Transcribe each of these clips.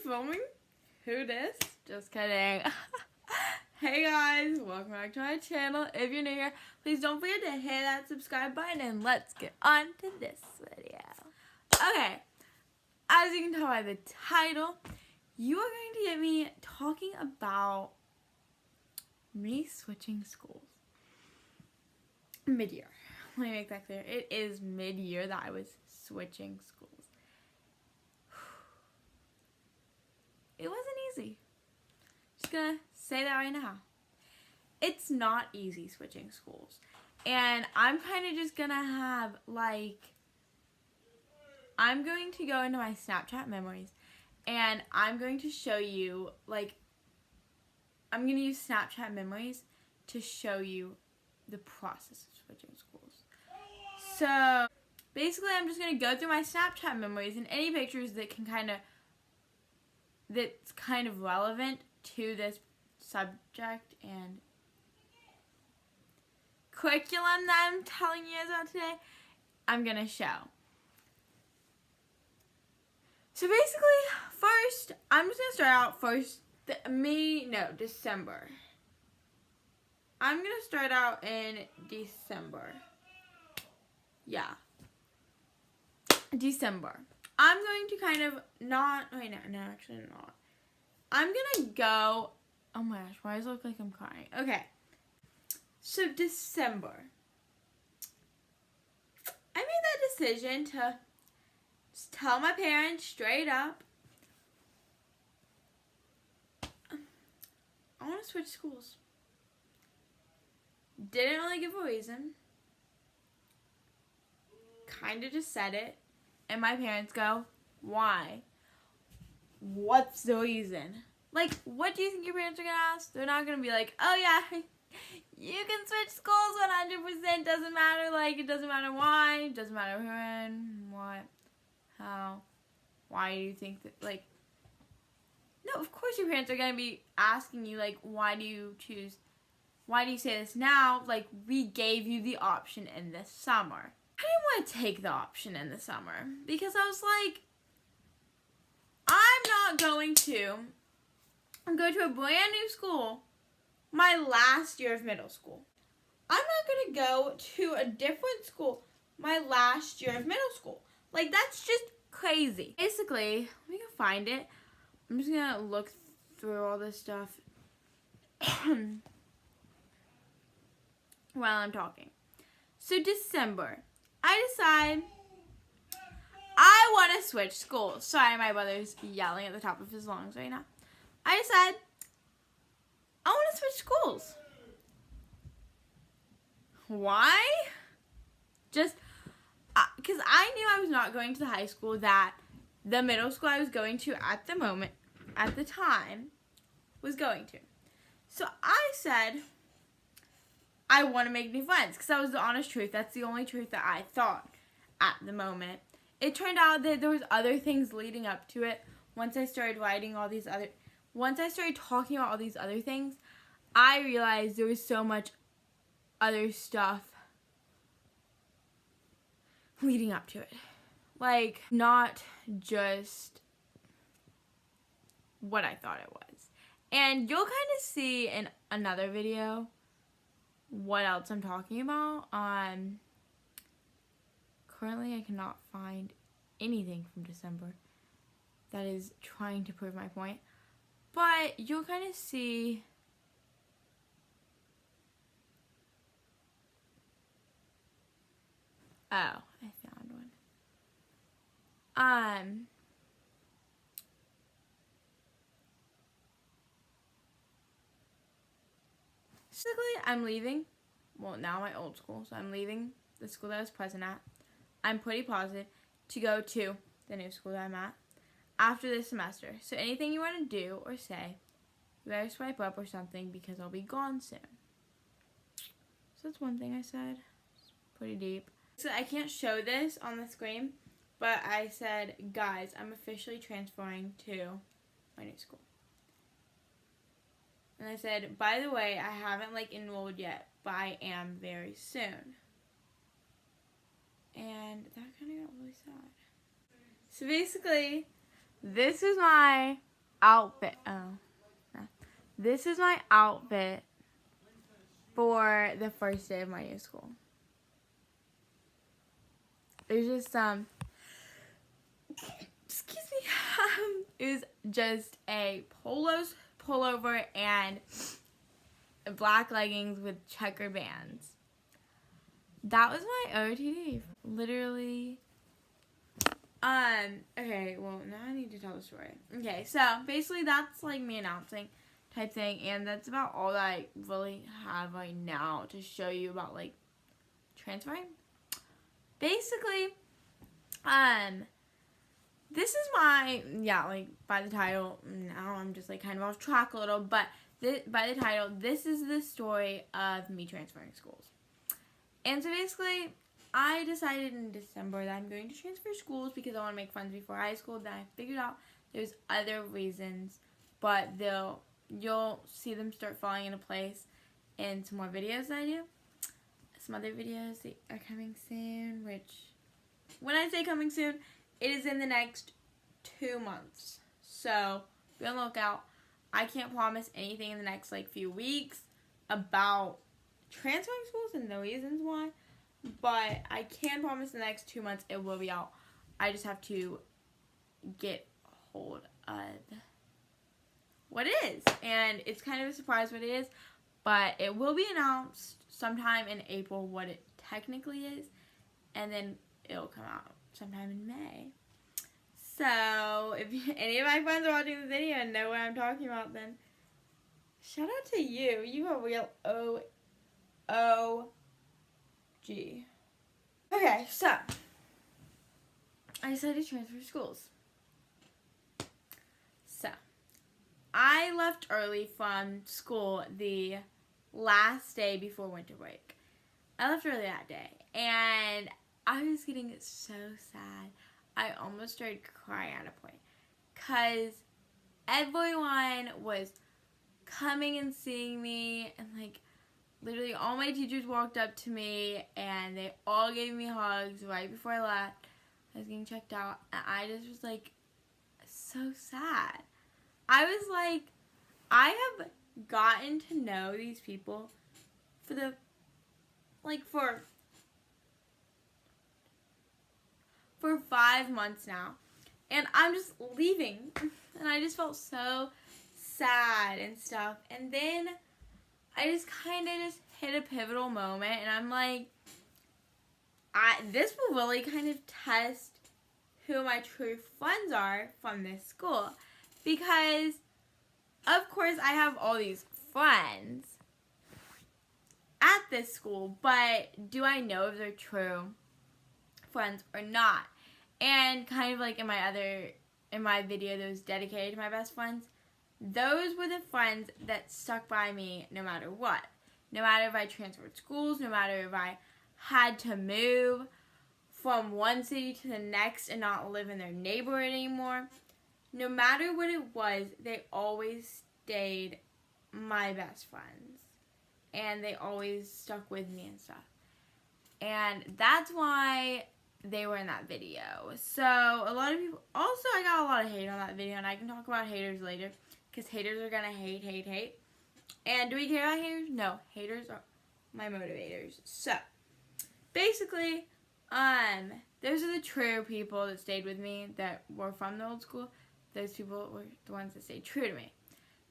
filming? Who dis? Just kidding. Hey guys, welcome back to my channel. If you're new here, please don't forget to hit that subscribe button and let's get on to this video. Okay, as you can tell by the title, you are going to get me talking about me switching schools. Mid-year. Let me make that clear. It is mid-year that I was switching schools. It wasn't easy. Just gonna say that right now. It's not easy switching schools. And I'm kind of just gonna have, I'm going to go into my Snapchat memories and I'm going to show you, I'm going to use Snapchat memories to show you the process of switching schools. So, basically I'm just going to go through my Snapchat memories and any pictures that that's kind of relevant to this subject and curriculum that I'm telling you guys about today, I'm going to show. So basically, first, I'm just going to start out December. I'm going to start out in December. Yeah. December. I'm going to kind of actually not. I'm going to go, oh my gosh, why does it look like I'm crying? Okay. So December. I made that decision to just tell my parents straight up, I want to switch schools. Didn't really give a reason. Kind of just said it. And my parents go, why? What's the reason? What do you think your parents are going to ask? They're not going to be like, oh yeah, you can switch schools 100%. Doesn't matter, it doesn't matter why. It doesn't matter who and what, how, why do you think that, no, of course your parents are going to be asking you, why do you say this now? We gave you the option in the summer. I didn't want to take the option in the summer because I was like, I'm not going to go to a brand new school my last year of middle school. I'm not going to go to a different school my last year of middle school. That's just crazy. Basically, let me go find it. I'm just going to look through all this stuff while I'm talking. So December, I decide I want to switch schools. Sorry, my brother's yelling at the top of his lungs right now. I decide I want to switch schools. Why? Just because I knew I was not going to the high school that the middle school I was going to at the time, was going to. So I said I want to make new friends because that was the honest truth. That's the only truth that I thought at the moment. It turned out that there was other things leading up to it. Once I started talking about all these other things, I realized there was so much other stuff leading up to it. Not just what I thought it was. And you'll kind of see in another video what else I'm talking about. Currently I cannot find anything from December that is trying to prove my point. But you'll kind of see I found one. Basically, I'm leaving. Well, now my old school. So I'm leaving the school that I was present at. I'm pretty positive to go to the new school that I'm at after this semester. So anything you want to do or say, you better swipe up or something because I'll be gone soon. So that's one thing I said. It's pretty deep. So I can't show this on the screen, but I said, guys, I'm officially transferring to my new school. And I said, by the way, I haven't enrolled yet, but I am very soon. And that kind of got really sad. So basically, this is my outfit. Oh, no. This is my outfit for the first day of my new school. There's just excuse me. It was just a pullover and black leggings with checker bands. That was my OOTD. Literally. Okay, well, now I need to tell the story. Okay, so basically that's like me announcing type thing, and that's about all that I really have right now to show you about like transferring. Basically, this is my, like by the title, now I'm just like kind of off track a little, but by the title, this is the story of me transferring schools. And so basically, I decided in December that I'm going to transfer schools because I want to make friends before high school. Then I figured out there's other reasons, but you'll see them start falling into place in some more videos that I do. Some other videos that are coming soon, which, when I say coming soon, it is in the next 2 months. So, be on the lookout. I can't promise anything in the next like few weeks about transferring schools and the reasons why, but I can promise in the next 2 months it will be out. I just have to get hold of what it is, and it's kind of a surprise what it is, but it will be announced sometime in April what it technically is, and then it'll come out sometime in May. So if any of my friends are watching the video and know what I'm talking about, then shout out to you. You are real OG. Okay, so I decided to transfer schools. So I left early from school the last day before winter break. I left early that day, and I was getting so sad. I almost started crying at a point because everyone was coming and seeing me, and like literally all my teachers walked up to me and they all gave me hugs right before I left. I was getting checked out, and I just was like so sad. I was like, I have gotten to know these people for 5 months now, and I'm just leaving, and I just felt so sad and stuff. And then I just kind of just hit a pivotal moment, and I'm like, this will really kind of test who my true friends are from this school, because of course I have all these friends at this school, but do I know if they're true friends or not? And kind of like in my video that was dedicated to my best friends, those were the friends that stuck by me no matter what. No matter if I transferred schools, no matter if I had to move from one city to the next and not live in their neighborhood anymore. No matter what it was, they always stayed my best friends. And they always stuck with me and stuff. And that's why they were in that video. So a lot of people, also I got a lot of hate on that video, and I can talk about haters later, because haters are gonna hate. And do we care about haters? No, haters are my motivators. So basically, those are the true people that stayed with me, that were from the old school. Those people were the ones that stayed true to me.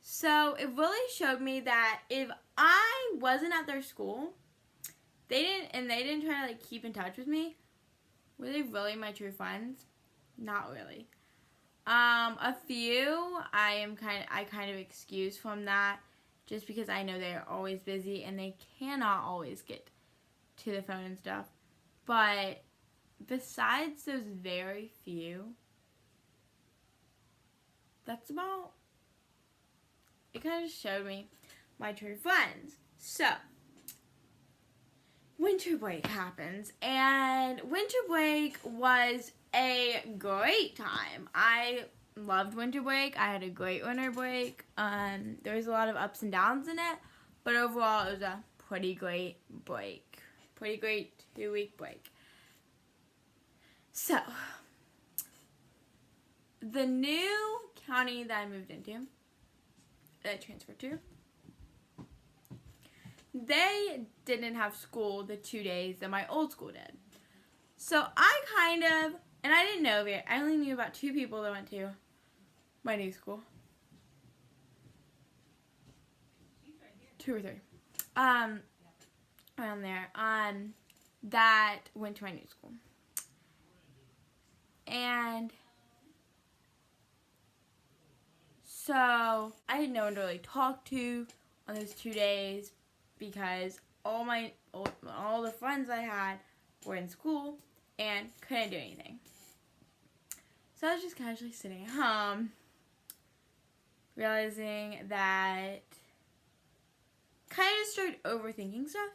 So it really showed me that if I wasn't at their school, they didn't try to like keep in touch with me, were they really my true friends? Not really. A few I kind of excuse from that, just because I know they're always busy and they cannot always get to the phone and stuff. But besides those very few, that's about, it kind of showed me my true friends. So winter break happens, and winter break was a great time. I loved winter break. I had a great winter break. There was a lot of ups and downs in it, but overall it was a pretty great break. Pretty great 2-week break. So, the new county that I moved into, that I transferred to, they didn't have school the 2 days that my old school did. So I kind of, and I didn't know it, I only knew about 2 people that went to my new school. 2 or 3. Around there. That went to my new school. And so I had no one to really talk to on those 2 days because all the friends I had were in school and couldn't do anything. So I was just casually sitting at home, realizing that kind of started overthinking stuff.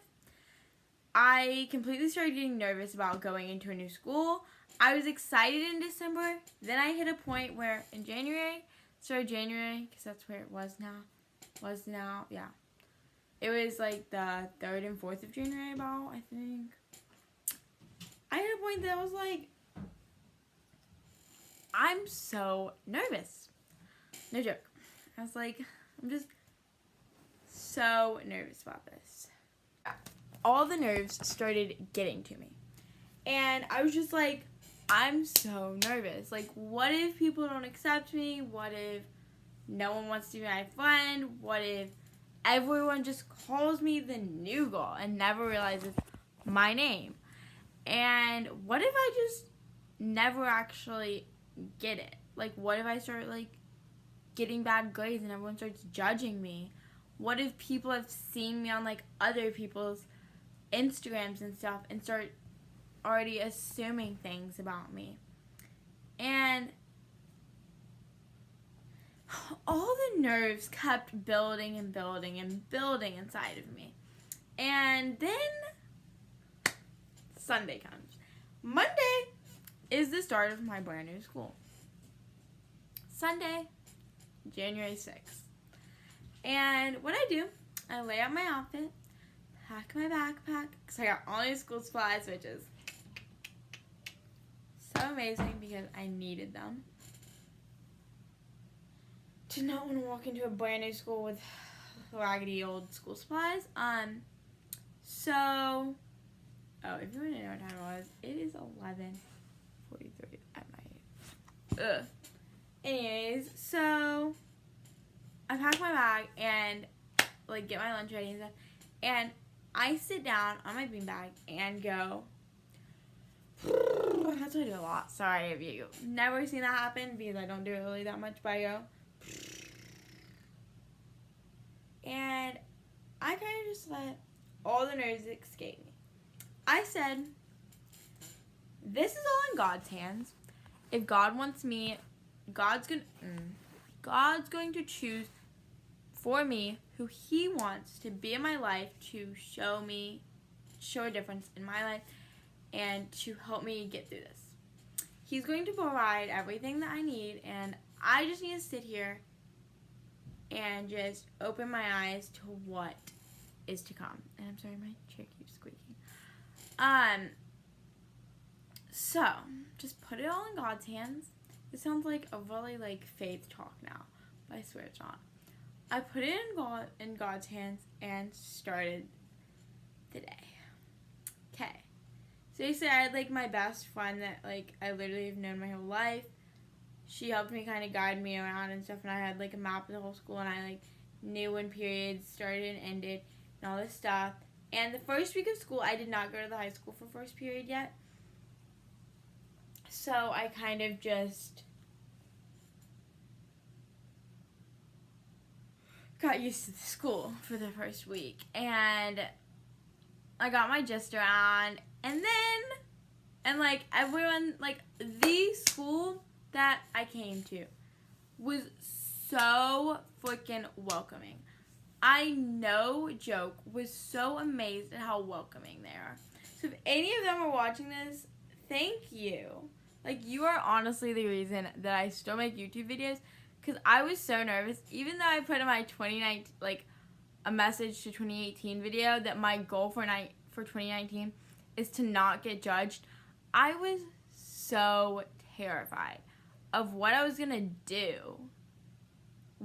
I completely started getting nervous about going into a new school. I was excited in December. Then I hit a point where in January, because that's where it was now, yeah. It was like the 3rd and 4th of January about, I think. I hit a point that I was like, I'm so nervous. No joke. I was like, I'm just so nervous about this. All the nerves started getting to me. And I was just like, I'm so nervous. Like, what if people don't accept me? What if no one wants to be my friend? What if everyone just calls me the new girl and never realizes my name? And what if I just never actually get it? Like, what if I start, like, getting bad grades and everyone starts judging me? What if people have seen me on, like, other people's Instagrams and stuff and start already assuming things about me? And all the nerves kept building and building and building inside of me. And then Sunday comes. Monday is the start of my brand new school. Sunday, January 6th. And what I do, I lay out my outfit, pack my backpack, because I got all these school supplies, which is so amazing because I needed them. Did not want to walk into a brand new school with raggedy old school supplies. So, if you want to know what time it was, it is 11:43 at night. Anyways, so I pack my bag and like get my lunch ready and stuff, and I sit down on my beanbag and go. That's what I do a lot. Sorry if you never seen that happen because I don't do it really that much, but I go. And I kind of just let all the nerves escape me. I said, this is all in God's hands. If God wants me, God's going to choose for me who He wants to be in my life to show a difference in my life and to help me get through this. He's going to provide everything that I need, and I just need to sit here and just open my eyes to what is to come. And I'm sorry, my chair keeps squeaking. So, just put it all in God's hands. It sounds like a really, like, faith talk now, but I swear it's not. I put it in God's hands and started the day. Okay. So basically, I had, like, my best friend that, like, I literally have known my whole life. She helped me kind of guide me around and stuff, and I had, like, a map of the whole school, and I, like, knew when periods started and ended and all this stuff. And the first week of school, I did not go to the high school for first period yet. So I kind of just got used to the school for the first week. And I got my gist around. And like, everyone, like, the school that I came to was so freaking welcoming. I, no joke, was so amazed at how welcoming they are. So if any of them are watching this, thank you. Like, you are honestly the reason that I still make YouTube videos, because I was so nervous. Even though I put in my 2019, like, a message to 2018 video that my goal for 2019 is to not get judged, I was so terrified of what I was going to do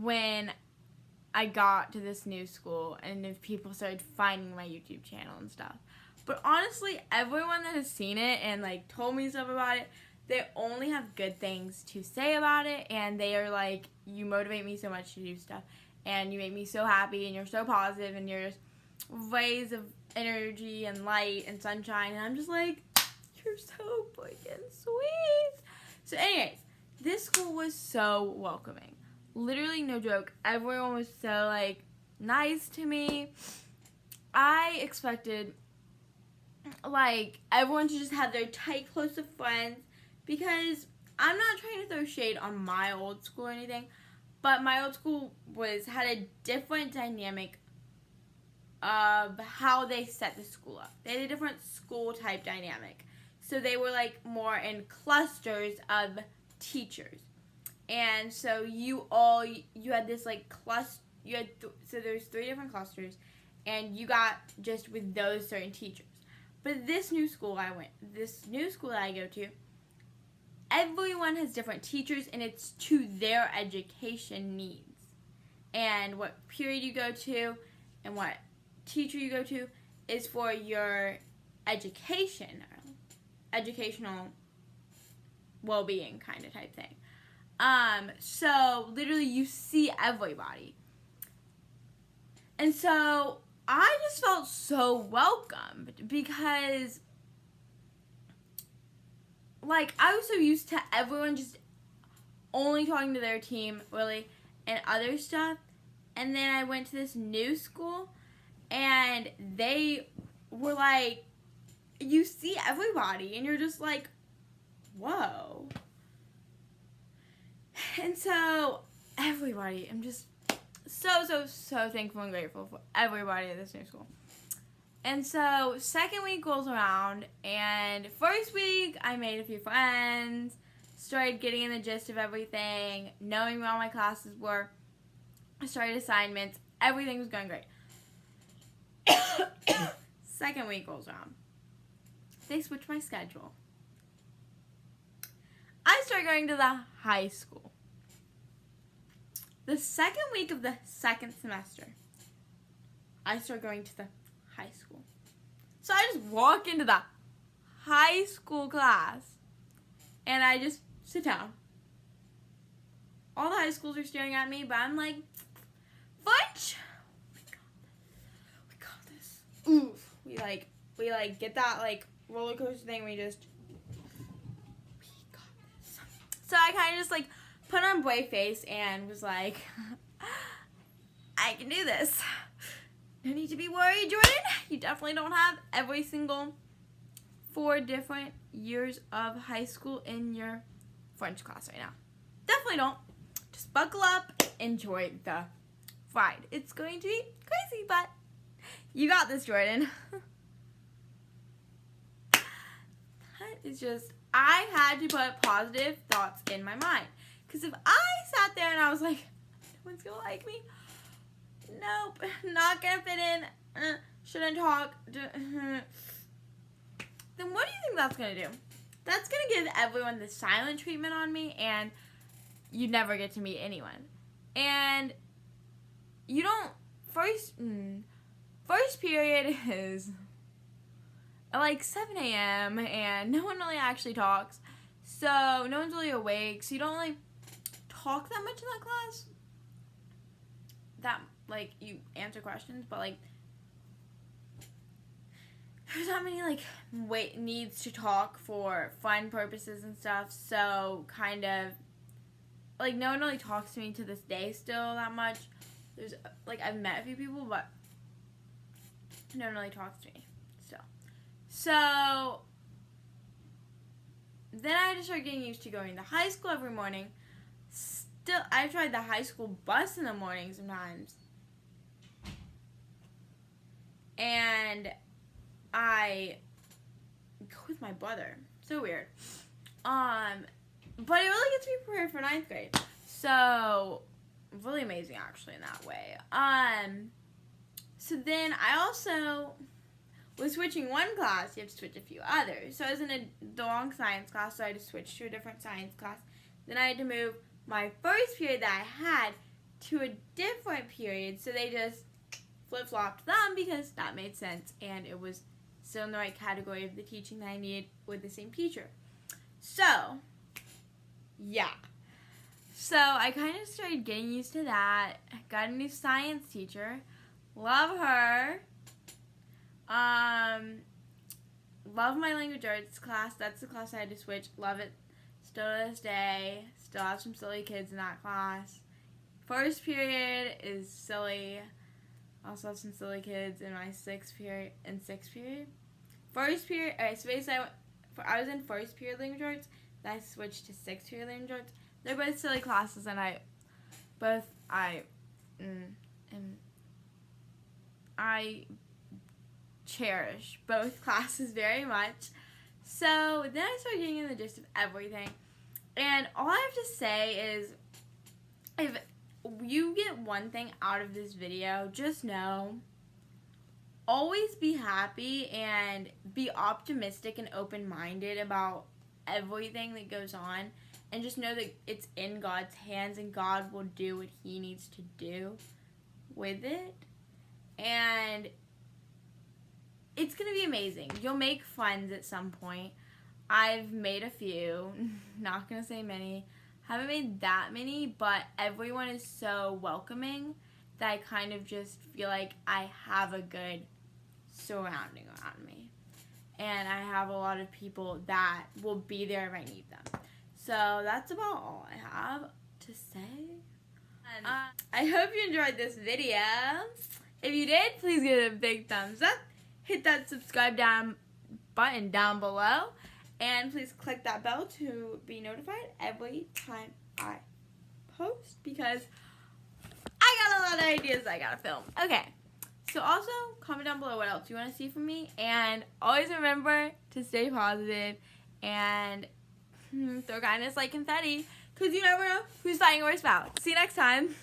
when I got to this new school and if people started finding my YouTube channel and stuff. But honestly, everyone that has seen it and like told me stuff about it, they only have good things to say about it, and they are like, you motivate me so much to do stuff, and you make me so happy, and you're so positive, and you're just rays of energy and light and sunshine, and I'm just like, you're so freaking sweet. So anyways, this school was so welcoming. Literally, no joke. Everyone was so, like, nice to me. I expected, like, everyone to just have their tight, close of friends, because I'm not trying to throw shade on my old school or anything, but my old school had a different dynamic of how they set the school up. They had a different school type dynamic. So they were like more in clusters of teachers. And so you had this like cluster, so there's 3 different clusters, and you got just with those certain teachers. But this new school that I go to, everyone has different teachers, and it's to their education needs. And what period you go to and what teacher you go to is for your educational well-being kind of type thing. So literally you see everybody. And so I just felt so welcomed because like I was so used to everyone just only talking to their team really and other stuff. And then I went to this new school and they were like, you see everybody and you're just like, whoa. And so everybody, I'm just so thankful and grateful for everybody at this new school. And so second week rolls around, and first week I made a few friends, started getting in the gist of everything, knowing where all my classes were, I started assignments, everything was going great. Second week rolls around. They switched my schedule. I start going to the high school. The second week of the second semester, I start going to the high school. So I just walk into the high school class and I just sit down. All the high schools are staring at me, but I'm like, Fudge! We got this. Oof. We get that like roller coaster thing, we got this. So I kind of just like put on brave face and was like, I can do this. No need to be worried, Jordan. You definitely don't have every single 4 different years of high school in your French class right now. Definitely don't. Just buckle up, enjoy the ride. It's going to be crazy, but you got this, Jordan. That is just, I had to put positive thoughts in my mind. Because if I sat there and I was like, no one's going to like me. Nope, not going to fit in. Shouldn't talk. Then what do you think that's going to do? That's going to give everyone the silent treatment on me, and you never get to meet anyone. And you don't, first period is at like 7 a.m. and no one really actually talks. So no one's really awake. So you don't really talk that much in that class. That, like, you answer questions, but like there's not many like needs to talk for fun purposes and stuff. So kind of like no one really talks to me to this day still that much. There's like I've met a few people, but no one really talks to me still. So then I just started getting used to going to high school every morning. Still, I tried the high school bus in the morning sometimes. And I go with my brother. So weird. But it really gets me prepared for 9th grade. So, really amazing actually in that way. So then I also was switching one class. You have to switch a few others. So I was in the wrong science class, so I had to switch to a different science class. Then I had to move my first period that I had to a different period, so they just flip-flopped them because that made sense and it was still in the right category of the teaching that I needed with the same teacher. So, yeah. So I kind of started getting used to that. Got a new science teacher. Love her. Love my language arts class. That's the class I had to switch. Love it still to this day. Still have some silly kids in that class. First period is silly. Also have some silly kids in my sixth period. First period, alright, so basically I was in first period language arts, then I switched to sixth period language arts. They're both silly classes, and I cherish both classes very much. So then I started getting in the gist of everything, and all I have to say is, if you get one thing out of this video, just know, always be happy and be optimistic and open-minded about everything that goes on, and just know that it's in God's hands and God will do what He needs to do with it, and it's going to be amazing. You'll make friends at some point. I've made a few, not going to say many. Haven't made that many, but everyone is so welcoming that I kind of just feel like I have a good surrounding around me. And I have a lot of people that will be there if I need them. So that's about all I have to say. I hope you enjoyed this video. If you did, please give it a big thumbs up. Hit that subscribe button down below. And please click that bell to be notified every time I post, because I got a lot of ideas I gotta film. Okay, so also comment down below what else you want to see from me. And always remember to stay positive and throw kindness like confetti, because you never know who's fighting or who's foul. See you next time.